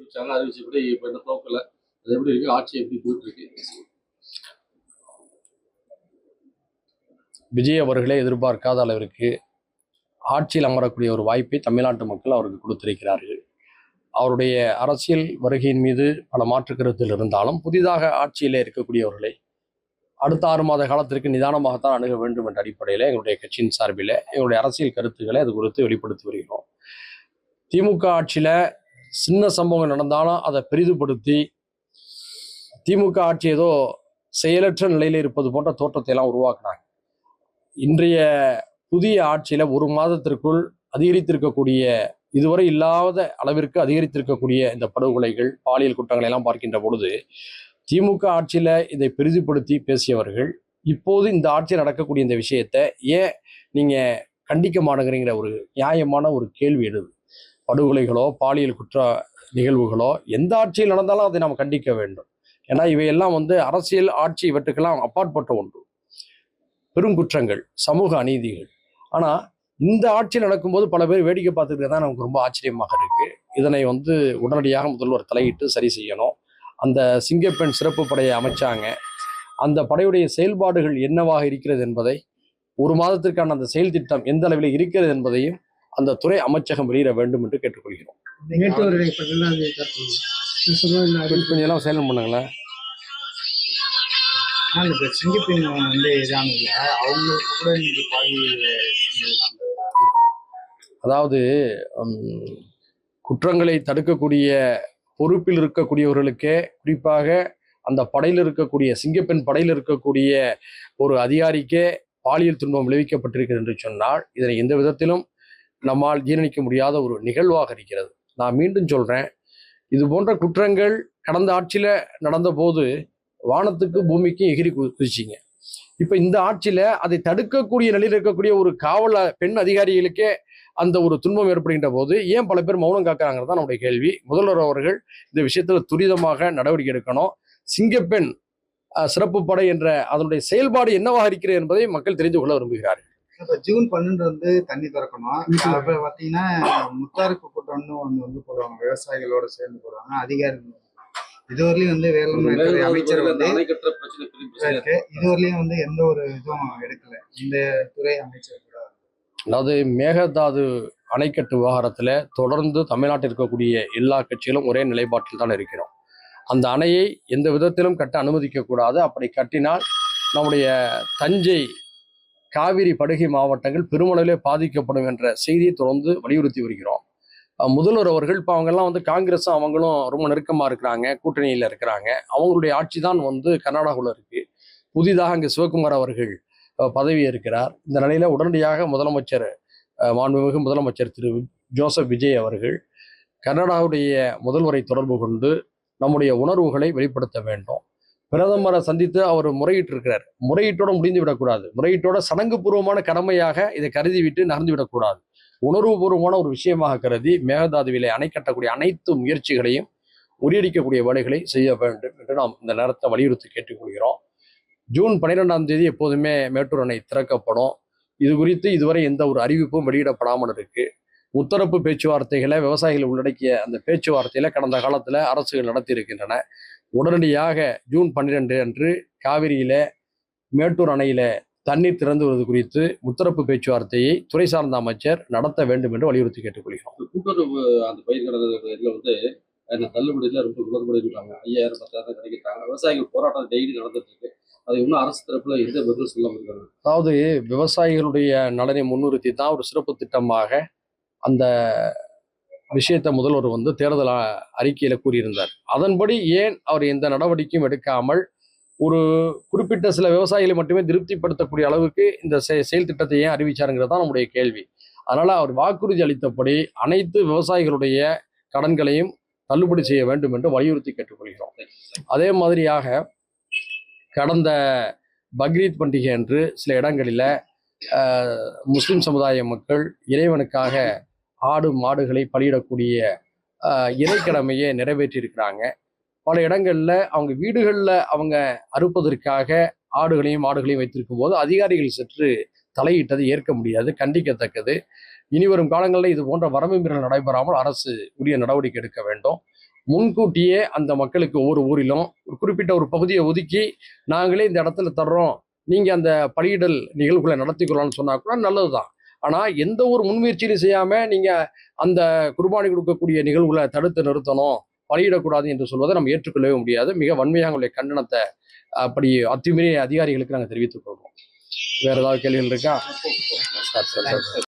அறிவிச்சாங்க. அறிவிச்சபடி இப்ப இந்த போக்குல அது எப்படி இருக்கு? ஆட்சி எப்படி போயிட்டு இருக்கு? விஜய் அவர்களே எதிர்பார்க்காத அளவிற்கு ஆட்சியில் அமரக்கூடிய ஒரு வாய்ப்பை தமிழ்நாட்டு மக்கள் அவருக்கு கொடுத்திருக்கிறார்கள். அவருடைய அரசியல் வருகையின் மீது பல மாற்று கருத்தில் இருந்தாலும் புதிதாக ஆட்சியிலே இருக்கக்கூடியவர்களை அடுத்த 6 மாத காலத்திற்கு நிதானமாகத்தான் அணுக வேண்டும் என்ற அடிப்படையில் எங்களுடைய கட்சியின் சார்பில் எங்களுடைய அரசியல் கருத்துக்களை அது குறித்து வெளிப்படுத்தி வருகிறோம். திமுக ஆட்சியில சின்ன சம்பவம் நடந்தாலும் அதை பெரிதுபடுத்தி திமுக ஆட்சி ஏதோ செயலற்ற நிலையில இருப்பது போன்ற தோற்றத்தை எல்லாம் உருவாக்குனாங்க. இன்றைய புதிய ஆட்சியில 1 மாதத்திற்குள் அதிகரித்திருக்கக்கூடிய, இதுவரை இல்லாத அளவிற்கு அதிகரித்திருக்கக்கூடிய இந்த படுகொலைகள், பாலியல் குற்றங்களை எல்லாம் பார்க்கின்ற பொழுது திமுக ஆட்சியில இதை பெரிதுபடுத்தி பேசியவர்கள் இப்போது இந்த ஆட்சியில் நடக்கக்கூடிய இந்த விஷயத்தை ஏன் நீங்க கண்டிக்க மாட்டேங்கிறீங்கிற ஒரு நியாயமான ஒரு கேள்வி எழுது. படுகொலைகளோ பாலியல் குற்ற நிகழ்வுகளோ எந்த ஆட்சியில் நடந்தாலும் அதை நாம் கண்டிக்க வேண்டும். ஏன்னா இவையெல்லாம் அரசியல் ஆட்சி இவற்றுக்கெல்லாம் அப்பாற்பட்ட ஒன்று. பெருங்குற்றங்கள், சமூக அநீதிகள். ஆனா இந்த ஆட்சியில் நடக்கும்போது பல பேர் வேடிக்கை பார்த்துட்டு தான் நமக்கு ரொம்ப ஆச்சரியமாக இருக்கு. இதனை உடனடியாக முதல்வர் தலையிட்டு சரி செய்யணும். அந்த சிங்கப்பெண் சிறப்பு படையை அமைச்சாங்க. அந்த படையுடைய செயல்பாடுகள் என்னவாக இருக்கிறது என்பதை, 1 மாதத்திற்கான அந்த செயல் திட்டம் எந்த அளவில் இருக்கிறது என்பதையும் அந்த துறை அமைச்சகம் வெளியிட வேண்டும் என்று கேட்டுக்கொள்கிறோம். கொஞ்சம் செயலம் பண்ணுங்களேன். அதாவது குற்றங்களை தடுக்கக்கூடிய பொறுப்பில் இருக்கக்கூடியவர்களுக்கே, குறிப்பாக அந்த படையில் இருக்கக்கூடிய சிங்கப்பெண் படையில் இருக்கக்கூடிய ஒரு அதிகாரிக்கே பாலியல் துன்பம் விளைவிக்கப்பட்டிருக்கிறது என்று சொன்னால் இதனை எந்த விதத்திலும் நம்மால் ஜீரணிக்க முடியாத ஒரு நிகழ்வாக இருக்கிறது. நான் மீண்டும் சொல்றேன், இது போன்ற குற்றங்கள் கடந்த ஆட்சியில நடந்த போது வானத்துக்கு பூமிக்கு எகிரி குதிச்சிங்க. இப்ப இந்த ஆட்சியில அதை தடுக்கக்கூடிய நிலையில் இருக்கக்கூடிய ஒரு காவல் பெண் அதிகாரிகளுக்கே அந்த ஒரு துன்பம் ஏற்படுகின்ற போது ஏன் பல பேர் மௌனம் காக்கிறாங்கிறது தான் நம்முடைய கேள்வி. முதல்வர் அவர்கள் இந்த விஷயத்துல துரிதமாக நடவடிக்கை எடுக்கணும். சிங்கப்பெண் சிறப்பு படை என்ற அதனுடைய செயல்பாடு என்னவாக இருக்கிறது என்பதை மக்கள் தெரிந்து கொள்ள விரும்புகிறார்கள். இப்ப ஜூன் 12 தண்ணி திறக்கணும். அப்ப பாத்தீங்கன்னா முத்தாருக்கு கூட்டம்னு ஒண்ணு போடுவாங்க, விவசாயிகளோட சேர்ந்து போடுவாங்க. அதிகாரிகள் இதுவரையிலும் வேளாண்மை அமைச்சர் இதுவரையிலும் எந்த ஒரு இதுவும் எடுக்கல இந்த துறை அமைச்சர். அதாவது மேகதாது அணைக்கட்டு விவகாரத்துல தொடர்ந்து தமிழ்நாட்டில் இருக்கக்கூடிய எல்லா கட்சிகளும் ஒரே நிலைப்பாட்டில் தான் இருக்கிறோம். அந்த அணையை எந்த விதத்திலும் கட்ட அனுமதிக்க கூடாது. அப்படி கட்டினால் நம்முடைய தஞ்சை, காவிரி, படுகை மாவட்டங்கள் பெருமளவிலே பாதிக்கப்படும் என்ற செய்தியை தொடர்ந்து வலியுறுத்தி வருகிறோம். முதல்வர் அவர்கள் இப்போ அவங்கெல்லாம் காங்கிரஸும் அவங்களும் ரொம்ப நெருக்கமாக இருக்கிறாங்க, கூட்டணியில் இருக்கிறாங்க. அவங்களுடைய ஆட்சி தான் கர்நாடகாவில் இருக்கு. புதிதாக அங்கே சிவகுமார் அவர்கள் பதவி ஏற்கிறார். இந்த நிலையில உடனடியாக மாண்புமிகு முதலமைச்சர் திரு ஜோசப் விஜய் அவர்கள் கர்நாடகாவுடைய முதல்வரை தொடர்பு கொண்டு நம்முடைய உணர்வுகளை வெளிப்படுத்த வேண்டும். பிரதமரை சந்தித்து அவர் முறையிட்டு இருக்கிறார். முறையீட்டோட முடிந்து விடக்கூடாது. முறையீட்டோட சடங்கு பூர்வமான கடமையாக இதை கருதி விட்டு நகர்ந்து விடக்கூடாது. உணர்வுபூர்வமான ஒரு விஷயமாக கருதி மேகதாதுவிலே அணை கட்டக்கூடிய அனைத்து முயற்சிகளையும் முறியடிக்கக்கூடிய வேலைகளை செய்ய வேண்டும் என்று நாம் இந்த நேரத்தை வலியுறுத்தி கேட்டுக்கொள்கிறோம். ஜூன் 12 எப்போதுமே மேட்டூர் அணை திறக்கப்படும். இது குறித்து இதுவரை எந்த ஒரு அறிவிப்பும் வெளியிடப்படாமல் இருக்கு. முத்தரப்பு பேச்சுவார்த்தைகளை விவசாயிகள் உள்ளடக்கிய அந்த பேச்சுவார்த்தையில கடந்த காலத்துல அரசுகள் நடத்தி இருக்கின்றன. உடனடியாக ஜூன் 12 அன்று காவிரியில மேட்டூர் அணையில தண்ணீர் திறந்து வருவது குறித்து முத்தரப்பு பேச்சுவார்த்தையை துறை சார்ந்த அமைச்சர் நடத்த வேண்டும் என்று வலியுறுத்தி கேட்டுக்கொள்கிறோம். கூட்டுறவு அந்த பயிர் கடந்த தள்ளுபடியில ரொம்ப குளறுபடி இருக்காங்க. 5000 10,000 கிடைக்கிறாங்க. விவசாயிகள் போராட்டம் டெய்லி நடந்துட்டு இருக்கு. அது இன்னும் அரசு தரப்புல எந்த பதில் சொல்ல முடியாது. அதாவது விவசாயிகளுடைய நலனை முன்னிறுத்தி தான் ஒரு சிறப்பு திட்டமாக அந்த விஷயத்தை முதல்வர் தேர்தல் அறிக்கையில கூறியிருந்தார். அதன்படி ஏன் அவர் எந்த நடவடிக்கையும் எடுக்காமல் ஒரு குறிப்பிட்ட சில விவசாயிகளை மட்டுமே திருப்திப்படுத்தக்கூடிய அளவுக்கு இந்த செயல் திட்டத்தை ஏன் அறிவிச்சாருங்கிறது தான் நம்முடைய கேள்வி. அதனால அவர் வாக்குறுதி அளித்தபடி அனைத்து விவசாயிகளுடைய கடன்களையும் தள்ளுபடி செய்ய வேண்டும் என்று வலியுறுத்தி கேட்டுக்கொள்கிறோம். அதே மாதிரியாக கடந்த பக்ரீத் பண்டிகை அன்று சில இடங்களில முஸ்லிம் சமுதாய மக்கள் இறைவனுக்காக ஆடு மாடுகளை பலியிடக்கூடிய இறைக்கடமையை நிறைவேற்றி இருக்கிறாங்க. பல இடங்கள்ல அவங்க வீடுகள்ல அவங்க அறுப்பதற்காக ஆடுகளையும் மாடுகளையும் வைத்திருக்கும் போது அதிகாரிகள் சற்று தலையிட்டது ஏற்க முடியாது, கண்டிக்கத்தக்கது. இனி வரும் காலங்களில் இது போன்ற வரம்பு மீறல் நடைபெறாமல் அரசு உரிய நடவடிக்கை எடுக்க வேண்டும். முன்கூட்டியே அந்த மக்களுக்கு ஒவ்வொரு ஊரிலும் ஒரு குறிப்பிட்ட ஒரு பகுதியை ஒதுக்கி நாங்களே இந்த இடத்துல தர்றோம், நீங்கள் அந்த பலியிடல் நிகழ்வுகளை நடத்திக்கலாம்னு சொன்னா கூட நல்லதுதான். ஆனால் எந்த ஒரு முன்முயற்சியும் செய்யாமல் நீங்கள் அந்த குர்பானி கொடுக்கக்கூடிய நிகழ்வுகளை தடுத்து நிறுத்தணும், பலியிடக்கூடாது என்று சொல்வதை நம்ம ஏற்றுக்கொள்ளவே முடியாது. மிக வன்மையாக உங்களுடைய கண்டனத்தை அப்படி அத்துமீறிய அதிகாரிகளுக்கு நாங்கள் தெரிவித்துக் கொள்வோம். வேற ஏதாவது கேள்விகள் இருக்கா? சரி.